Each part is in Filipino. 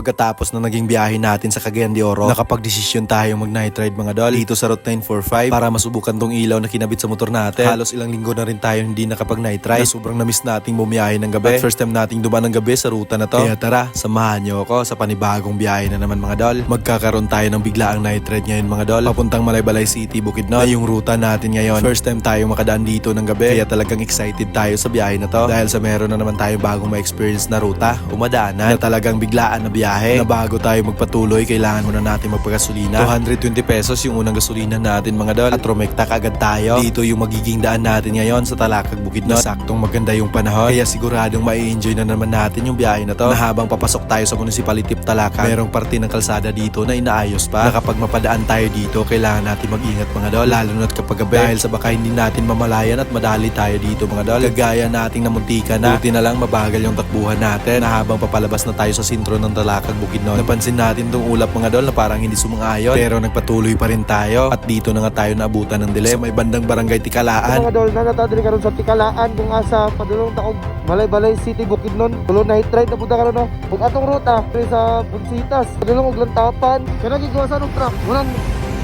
pagkatapos na naging biyahe natin sa Cagayan de Oro, nakapag-desisyon tayong mag-night ride mga dol dito sa Route 945 para masubukan tong ilaw na kinabit sa motor natin. Halos ilang linggo na rin tayo hindi nakapag-night ride. Sobrang na-miss nating bumiyahe ng gabi. At first time nating dumaan ng gabi sa ruta na to. Kaya tara, samahan nyo ako sa panibagong biyahe na naman mga dol. Magkakaroon tayo ng biglaang night ride ngayon mga dol, papuntang Malaybalay City, Bukidnon. Yung ruta natin ngayon. First time tayo makadaan dito ng gabi. Kaya talagang excited tayo sa biyahe na to. Dahil sa meron na naman tayong bagong ma-experience na ruta, umadaanan na talagang biglaan na biyahe. Na bago tayo magpatuloy, kailangan muna natin magpagasolina. 220 pesos yung unang gasolina natin mga dol. At rumekta agad tayo. Dito yung magiging daan natin ngayon sa Talakag, Bukidnon. Saktong maganda yung panahon. Kaya siguradong mai-enjoy na naman natin yung biyahe na to. Na habang papasok tayo sa Municipality of Talakag, merong parte ng kalsada dito na inaayos pa. Na kapag mapadaan tayo dito, kailangan natin mag-ingat mga dol. Lalo na't kapag gabi. Dahil sa baka hindi natin mamalayan at madali tayo dito mga dol. Kagaya nating namuntika na. Buti na lang mabagal yung takbuhan natin. Na habang papalabas na tayo sa sentro ng Talakag, Bukidnon, napansin natin tong ulap mga dol na parang hindi sumang-ayon. Pero nagpatuloy pa rin tayo. At dito na nga tayo naabutan ng dilim. Sa may bandang barangay Tikalaan. Mga dol, nanatadali karon sa Tikalaan kung asa padulong taog Malaybalay City, Bukidnon. Tulo night ride na punta karon no. Ug atong ruta pre sa Bunsitas. Padulong og Lantapan. Kana gigawasan og truck. Walang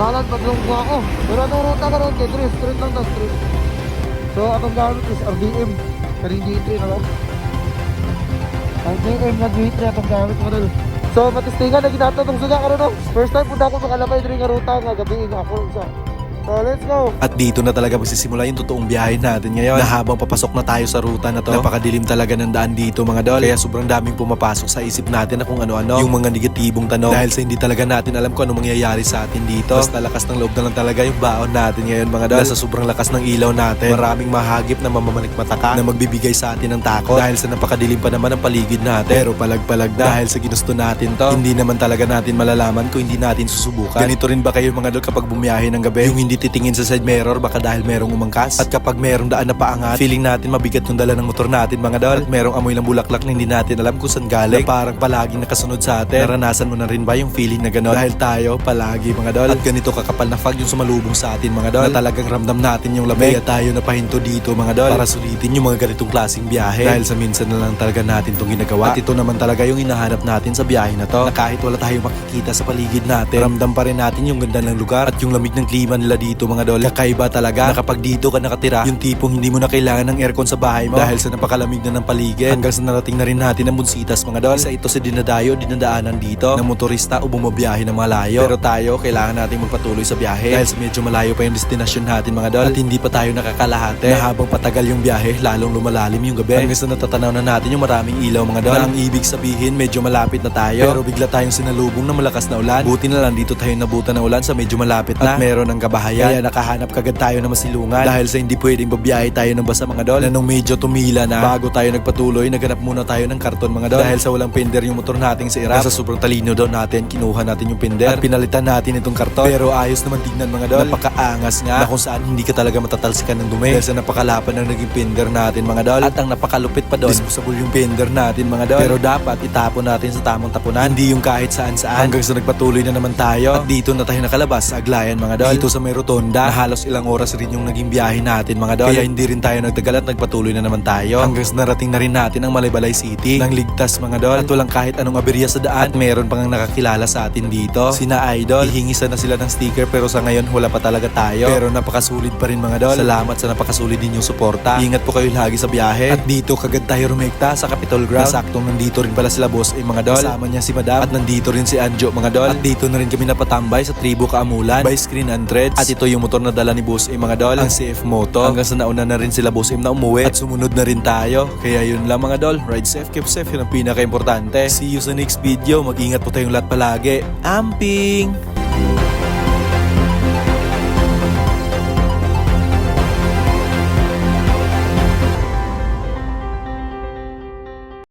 balag padulong ko ako. Pero atong ruta karon kay street lang ta street. So atong gamit is RDM. Karing G3 na lang. RDM na G3 atong gamit mga dol. So matistingan na ginato tong suga karon no. First time punta ko sa Kalapay diri nga ruta nga gabi nga ako sa. So let's go. At dito na talaga magsisimula yung totoong biyahe natin ngayon. Na habang papasok na tayo sa ruta na to, napakadilim talaga ng daan dito mga dol. Kaya sobrang daming pumapasok sa isip natin na kung ano-ano, yung mga negatibong tanong. Dahil sa hindi talaga natin alam kung ano mangyayari sa atin dito. Basta lakas ng loob na lang talaga yung baon natin ngayon mga dol. Sa sobrang lakas ng ilaw natin, maraming mahagip na mamamalikmataka na magbibigay sa atin ng takot. Dahil sa napakadilim pa naman ang paligid natin. Pero palag-palag na. Dahil sa ginusto natin to, hindi naman talaga natin malalaman kung hindi natin susubukan. Ganito rin ba kayo mga dol kapag bumiyahe ng gabi? Yung hindi titingin sa side mirror baka dahil merong umangkas. At kapag merong daan na paangat, feeling natin mabigat yung dala ng motor natin mga dol. At merong amoy ng bulaklak na hindi natin alam kung saan galing. Na parang palaging nakasunod sa atin. Naranasan mo na rin ba yung feeling na gano'n? Dahil tayo palagi mga dol. At ganito kakapal na fog yung sumalubong sa atin mga dol. Na talagang ramdam natin yung lamig. Kaya tayo napahinto dito mga dol para sulitin yung mga ganitong klaseng biyahe. Dahil sa minsan na lang talaga natin itong ginagawa. At ito naman talaga yung hinahanap natin sa biyahe na to. Na kahit wala tayong makikita sa paligid natin, ramdam pa rin natin yung ganda ng lugar at yung lamig ng klima nila dito mga dol. Kakaiba talaga na kapag dito ka nakatira, yung tipong hindi mo na kailangan ng aircon sa bahay mo dahil sa napakalamig na ng paligid. Hanggang sa narating na rin natin ang Bunsitas mga dol. Isa ito sa dinadaanan dito ng motorista o bumabiyahe ng malayo. Pero tayo, kailangan nating magpatuloy sa biyahe dahil sa medyo malayo pa yung destinasyon natin mga dol. At hindi pa tayo nakakalahati na habang patagal yung biyahe, lalong lumalalim yung gabi. Hanggang sa natatanaw na natin yung maraming ilaw mga dol. Na ang ibig sabihin, medyo malapit na tayo. Pero bigla tayong sinalubong ng malakas na ulan. Buti na lang dito tayo nabutan ng ulan sa medyo malapit na. At meron ng kabahayan. Kaya nakahanap kagad tayo na masilungan dahil sa hindi pwedeng babiyahe tayo ng basa mga dol. Na nung medyo tumila na, bago tayo nagpatuloy, naghanap muna tayo ng karton mga dol. Dahil sa walang pinder yung motor nating si Irap. Sa sobrang talino daw natin, kinuha natin yung pinder at pinalitan natin itong karton. Pero ayos naman tignan mga dol. Napakaangas nga na kung saan hindi ka talaga matatalsikan ng dumi. Dahil sa napakalapan ng naging pinder natin mga dol. At ang napakalupit pa doon, disposable yung pinder natin mga dol. Pero dapat itapon natin sa tamang tapunan, hindi yung kahit saan-saan. Hanggang sa nagpatuloy na naman tayo. At dito na tayo nakalabas sa Aglayan mga dol. Dito sa may rotonda na halos ilang oras rin yung naging biyahe natin mga dol. Kaya hindi rin tayo nagtagal at nagpatuloy na naman tayo. Hanggang sa narating na rin natin ang Malaybalay City nang ligtas mga dol. At walang kahit anong aberya sa daan. At meron pang nakakilala sa atin dito, sina Idol. Hihingisan na sila ng sticker pero sa ngayon wala pa talaga tayo. Pero napakasulit pa rin mga dol. Salamat sa napakasulit din yung suporta. Ingat po kayo lagi sa biyahe. At dito kagad tayo rumekta sa Capitol Ground. Saktong nandito rin pala sila Boss mga dol. Kasama niya si Madam. At nandito rin si Anjo mga dol. At dito na rin kami napatambay sa Tribo Kaamulan by Screen and Threads. At ito yung motor na dala ni Boss mga dol, ang CF Moto. Hanggang sa nauna na rin sila Boss na umuwi at sumunod na rin tayo. Kaya yun lang mga dol, ride safe, keep safe, yun ang pinaka-importante. See you sa next video, mag-ingat po tayong lahat palagi. Amping!